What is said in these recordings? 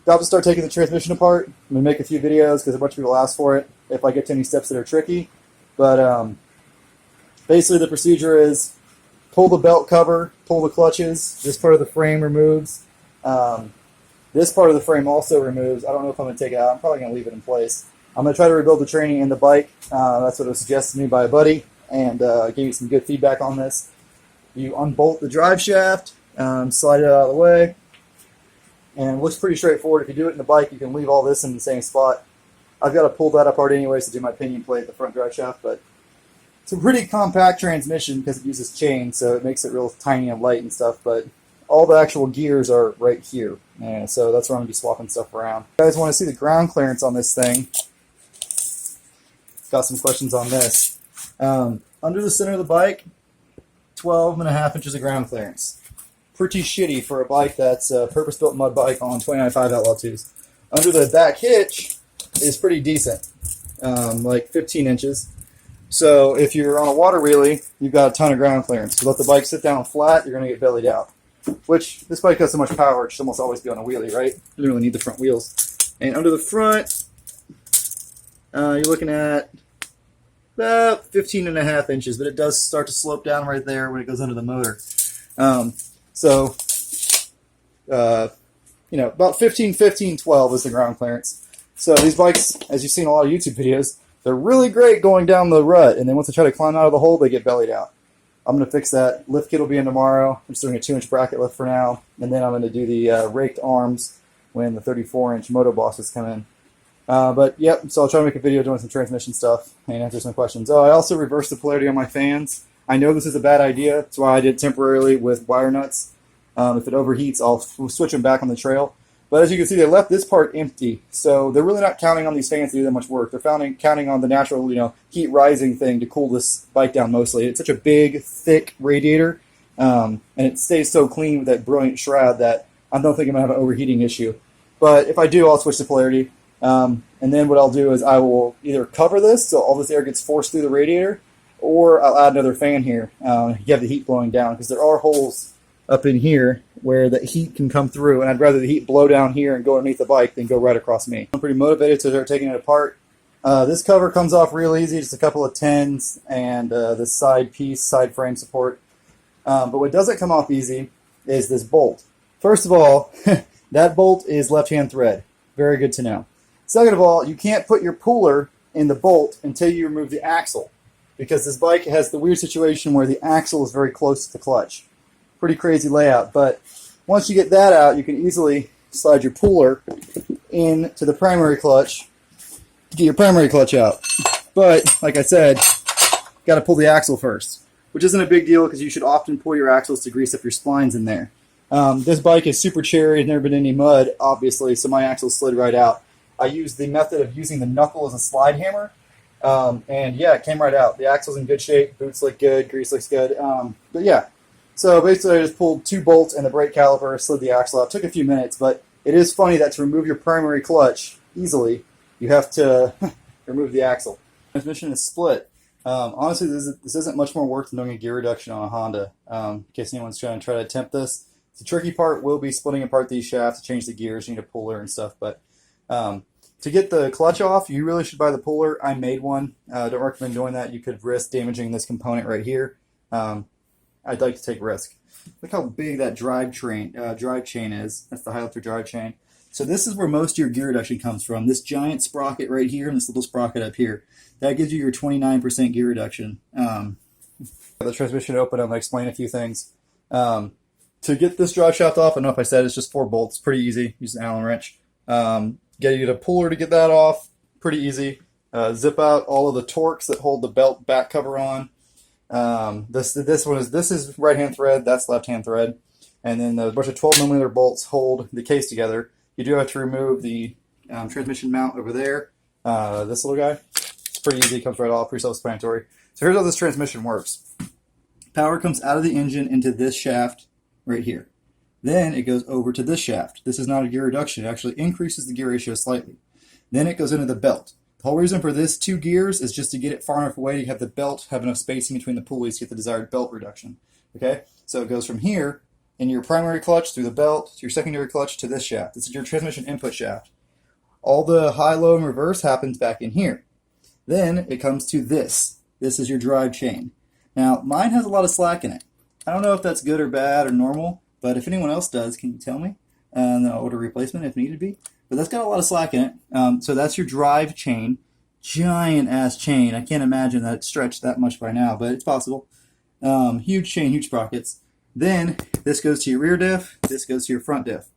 about to start taking the transmission apart. I'm going to make a few videos because a bunch of people asked for it if I get to any steps that are tricky. But basically the procedure is pull the belt cover, pull the clutches. This part of the frame removes. This part of the frame also removes. I don't know if I'm going to take it out. I'm probably going to leave it in place. I'm going to try to rebuild the training in the bike. That's what was suggested to me by a buddy, and gave me some good feedback on this. You unbolt the drive shaft, slide it out of the way, and it looks pretty straightforward. If you do it in the bike, you can leave all this in the same spot. I've got to pull that apart anyways to do my pinion plate at the front drive shaft, but it's a pretty compact transmission because it uses chain, so it makes it real tiny and light and stuff, but all the actual gears are right here, and so that's where I'm going to be swapping stuff around. If you guys want to see the ground clearance on this thing, got some questions on this. Under the center of the bike, 12.5 inches of ground clearance. Pretty shitty for a bike that's a purpose-built mud bike on 29.5 Outlaw 2s. Under the back hitch is pretty decent, like 15 inches. So if you're on a water wheelie, you've got a ton of ground clearance. You let the bike sit down flat, you're going to get bellied out. Which, this bike has so much power, it should almost always be on a wheelie, right? You don't really need the front wheels. And under the front, you're looking at about 15.5 inches, but it does start to slope down right there when it goes under the motor. About 15, 12 is the ground clearance. So these bikes, as you've seen in a lot of YouTube videos, they're really great going down the rut, and then once they try to climb out of the hole, they get bellied out. I'm going to fix that. Lift kit will be in tomorrow. I'm just doing a 2-inch bracket lift for now, and then I'm going to do the raked arms when the 34-inch Moto Bosses come in. But yep, so I'll try to make a video doing some transmission stuff and answer some questions. Oh, I also reversed the polarity on my fans. I know this is a bad idea. That's why I did it temporarily with wire nuts. If it overheats, I'll switch them back on the trail. But as you can see, they left this part empty. So they're really not counting on these fans to do that much work. They're counting on the natural, heat rising thing to cool this bike down mostly. It's such a big, thick radiator, and it stays so clean with that brilliant shroud that I don't think I'm going to have an overheating issue. But if I do, I'll switch the polarity. And then what I'll do is I will either cover this so all this air gets forced through the radiator, or I'll add another fan here. You have the heat blowing down, because there are holes up in here where the heat can come through, and I'd rather the heat blow down here and go underneath the bike than go right across me. I'm pretty motivated to start taking it apart. This cover comes off real easy, just a couple of tens and this side frame support. But what doesn't come off easy is this bolt. First of all, that bolt is left-hand thread. Very good to know. Second of all, you can't put your puller in the bolt until you remove the axle, because this bike has the weird situation where the axle is very close to the clutch. Pretty crazy layout, but once you get that out, you can easily slide your puller into the primary clutch to get your primary clutch out. But, like I said, got to pull the axle first, which isn't a big deal because you should often pull your axles to grease up your splines in there. This bike is super cherry, there's never been any mud, obviously, so my axle slid right out. I used the method of using the knuckle as a slide hammer, and yeah, it came right out. The axle's in good shape, boots look good, grease looks good, but yeah. So basically I just pulled 2 bolts and the brake caliper, slid the axle out. It took a few minutes, but it is funny that to remove your primary clutch easily, you have to remove the axle. Transmission is split. Honestly, this isn't much more work than doing a gear reduction on a Honda, in case anyone's trying to attempt this. The tricky part will be splitting apart these shafts to change the gears. You need a puller and stuff, but to get the clutch off, you really should buy the puller. I made one. Don't recommend doing that. You could risk damaging this component right here. I'd like to take risk. Look how big that drive chain is. That's the high-lifter drive chain. So this is where most of your gear reduction comes from. This giant sprocket right here and this little sprocket up here. That gives you your 29% gear reduction. The transmission open, I'm going to explain a few things. To get this drive shaft off, I don't know if I said it's just 4 bolts. Pretty easy. Use an Allen wrench. Get a puller to get that off. Pretty easy. Zip out all of the Torx that hold the belt back cover on. This is right-hand thread, that's left-hand thread, and then a bunch of 12mm bolts hold the case together. You do have to remove the transmission mount over there. This little guy, it's pretty easy, comes right off, pretty self-explanatory. So here's how this transmission works. Power comes out of the engine into this shaft right here. Then it goes over to this shaft. This is not a gear reduction, it actually increases the gear ratio slightly. Then it goes into the belt. The whole reason for this 2 gears is just to get it far enough away to have the belt have enough spacing between the pulleys to get the desired belt reduction. Okay, so it goes from here in your primary clutch through the belt to your secondary clutch to this shaft. This is your transmission input shaft. All the high, low, and reverse happens back in here. Then it comes to this. This is your drive chain. Now, mine has a lot of slack in it. I don't know if that's good or bad or normal, but if anyone else does, can you tell me? And then I'll order a replacement if needed be. But that's got a lot of slack in it. So that's your drive chain. Giant ass chain. I can't imagine that it's stretched that much by now, but it's possible. Huge chain, huge sprockets. Then this goes to your rear diff. This goes to your front diff.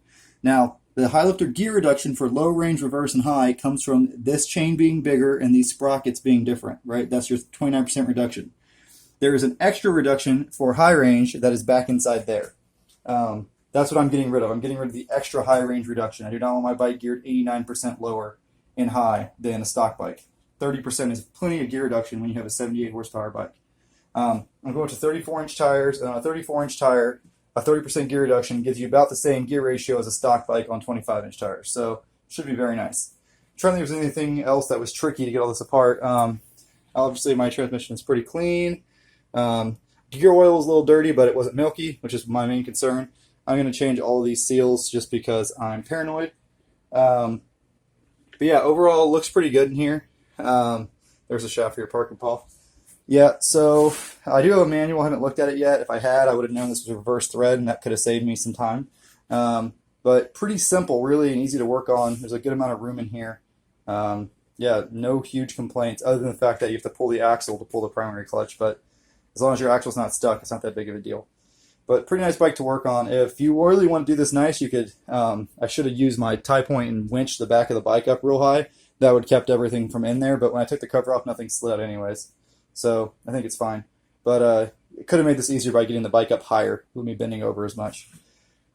Now, the high lifter gear reduction for low range, reverse, and high comes from this chain being bigger and these sprockets being different, right? That's your 29% reduction. There is an extra reduction for high range that is back inside there. That's what I'm getting rid of. I'm getting rid of the extra high range reduction. I do not want my bike geared 89% lower in high than a stock bike. 30% is plenty of gear reduction when you have a 78 horsepower bike. I'm going to 34-inch tires, and on a 34-inch tire, a 30% gear reduction gives you about the same gear ratio as a stock bike on 25-inch tires. So it should be very nice. I'm trying to think if there's anything else that was tricky to get all this apart. Obviously, my transmission is pretty clean. Gear oil is a little dirty, but it wasn't milky, which is my main concern. I'm going to change all of these seals just because I'm paranoid. But yeah, overall, it looks pretty good in here. There's a shaft for your parking, Paul. Yeah, so I do have a manual. I haven't looked at it yet. If I had, I would have known this was a reverse thread, and that could have saved me some time. But pretty simple, really, and easy to work on. There's a good amount of room in here. Yeah, no huge complaints, other than the fact that you have to pull the axle to pull the primary clutch. But as long as your axle's not stuck, it's not that big of a deal. But pretty nice bike to work on. If you really want to do this nice, you could, I should have used my tie point and winched the back of the bike up real high. That would have kept everything from in there, but when I took the cover off, nothing slid out anyways. So I think it's fine. But it could have made this easier by getting the bike up higher with me bending over as much.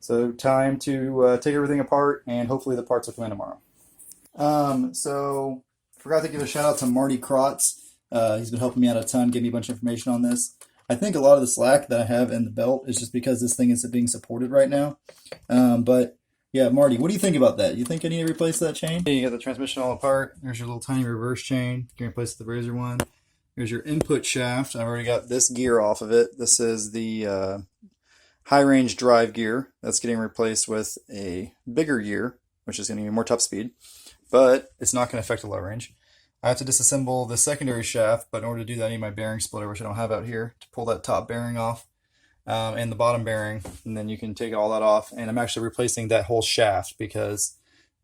So time to take everything apart, and hopefully the parts will come in tomorrow. So forgot to give a shout out to Marty Krotz. He's been helping me out a ton, giving me a bunch of information on this. I think a lot of the slack that I have in the belt is just because this thing isn't being supported right now. But yeah, Marty, what do you think about that? You think I need to replace that chain? You got the transmission all apart. There's your little tiny reverse chain. You can replace the razor one. Here's your input shaft. I've already got this gear off of it. This is the high range drive gear. That's getting replaced with a bigger gear, which is going to give me more top speed, but it's not going to affect the low range. I have to disassemble the secondary shaft, but in order to do that, I need my bearing splitter, which I don't have out here, to pull that top bearing off and the bottom bearing, and then you can take all that off. And I'm actually replacing that whole shaft because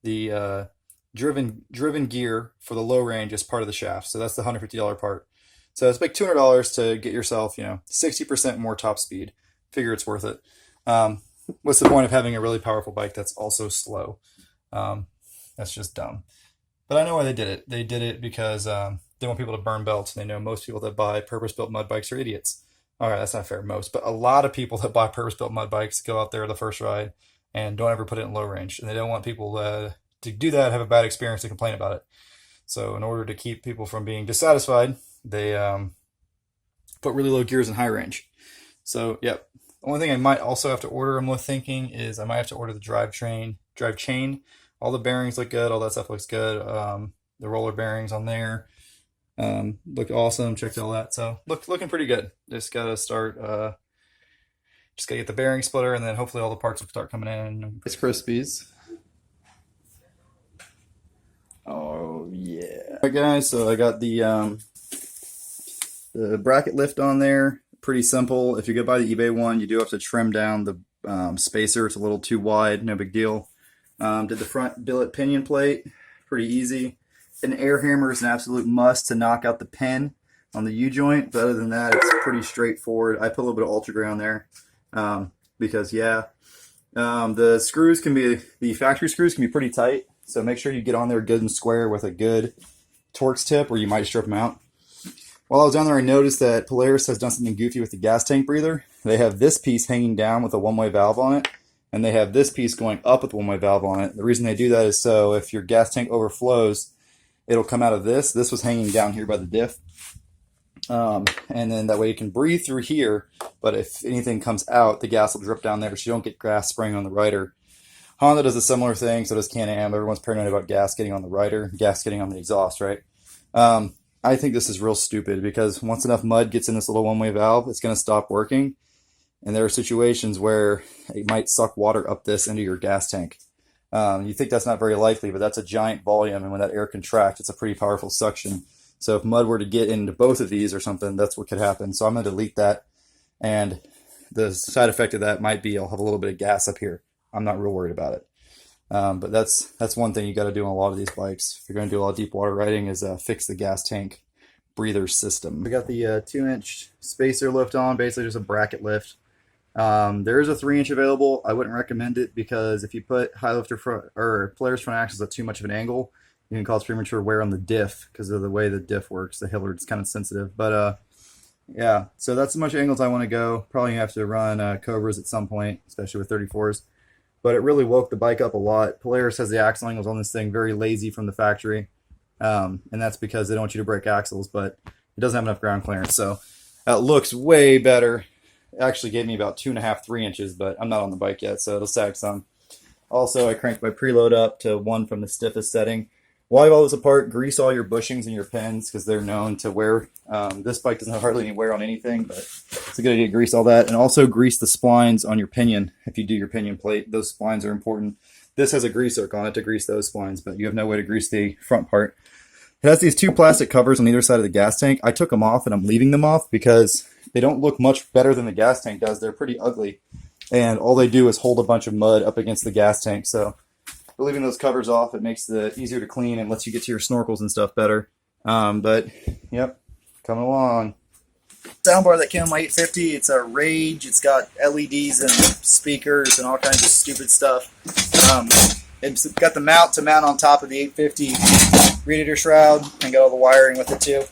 the driven gear for the low range is part of the shaft, so that's the $150 part. So it's like $200 to get yourself, 60% more top speed. Figure it's worth it. What's the point of having a really powerful bike that's also slow? That's just dumb. But I know why they did it. They did it because they want people to burn belts. They know most people that buy purpose-built mud bikes are idiots. All right, that's not fair, most. But a lot of people that buy purpose-built mud bikes go out there the first ride and don't ever put it in low range. And they don't want people to do that, have a bad experience, to complain about it. So in order to keep people from being dissatisfied, they put really low gears in high range. So, yep. The only thing I might also have to order, I'm thinking, is I might have to order the drive chain. All the bearings look good. All that stuff looks good. The roller bearings on there look awesome. Checked all that. So looking pretty good. Just got to start, just got to get the bearing splitter, and then hopefully all the parts will start coming in. It's Krispies. Oh, yeah. All right, guys, so I got the bracket lift on there. Pretty simple. If you go buy the eBay one, you do have to trim down the spacer. It's a little too wide. No big deal. Did the front billet pinion plate. Pretty easy. An air hammer is an absolute must to knock out the pin on the U-joint. But other than that, it's pretty straightforward. I put a little bit of Ultra Gray on there because, yeah. The screws can be, the factory screws can be pretty tight. So make sure you get on there good and square with a good Torx tip, or you might strip them out. While I was down there, I noticed that Polaris has done something goofy with the gas tank breather. They have this piece hanging down with a one-way valve on it, and they have this piece going up with a one-way valve on it. The reason they do that is so if your gas tank overflows, it'll come out of this. This was hanging down here by the diff. And then that way you can breathe through here, but if anything comes out, the gas will drip down there, so you don't get gas spraying on the rider. Honda does a similar thing, so does Can-Am. Everyone's paranoid about gas getting on the rider, gas getting on the exhaust, right? I think this is real stupid because once enough mud gets in this little one-way valve, it's going to stop working. And there are situations where it might suck water up this into your gas tank. You think that's not very likely, but that's a giant volume, and when that air contracts, it's a pretty powerful suction. So if mud were to get into both of these or something, that's what could happen. So I'm going to delete that, and the side effect of that might be I'll have a little bit of gas up here. I'm not real worried about it. But that's one thing you got to do on a lot of these bikes. If you're going to do a lot of deep water riding, is fix the gas tank breather system. We got the 2-inch spacer lift on, basically just a bracket lift. There is a 3-inch available. I wouldn't recommend it because if you put high lifter front or player's front axles at too much of an angle, you can cause premature wear on the diff because of the way the diff works. The Hillard's kind of sensitive, but yeah. So that's as much angles I want to go. Probably have to run Cobras at some point, especially with 34s. But it really woke the bike up a lot. Polaris has the axle angles on this thing very lazy from the factory, and that's because they don't want you to break axles, but it doesn't have enough ground clearance. So that looks way better. It actually gave me about 2.5, 3 inches, but I'm not on the bike yet, so it'll sag some. Also, I cranked my preload up to 1 from the stiffest setting. While you have all this apart, grease all your bushings and your pins because they're known to wear. This bike doesn't have hardly any wear on anything, but it's a good idea to grease all that. And also grease the splines on your pinion if you do your pinion plate. Those splines are important. This has a grease hook on it to grease those splines, but you have no way to grease the front part. It has these 2 plastic covers on either side of the gas tank. I took them off, and I'm leaving them off because they don't look much better than the gas tank does. They're pretty ugly, and all they do is hold a bunch of mud up against the gas tank. So leaving those covers off, it makes it easier to clean and lets you get to your snorkels and stuff better. But yep, coming along. Soundbar that came on my 850, it's a Rage. It's got LEDs and speakers and all kinds of stupid stuff. It's got the mount to mount on top of the 850 radiator shroud and got all the wiring with it too.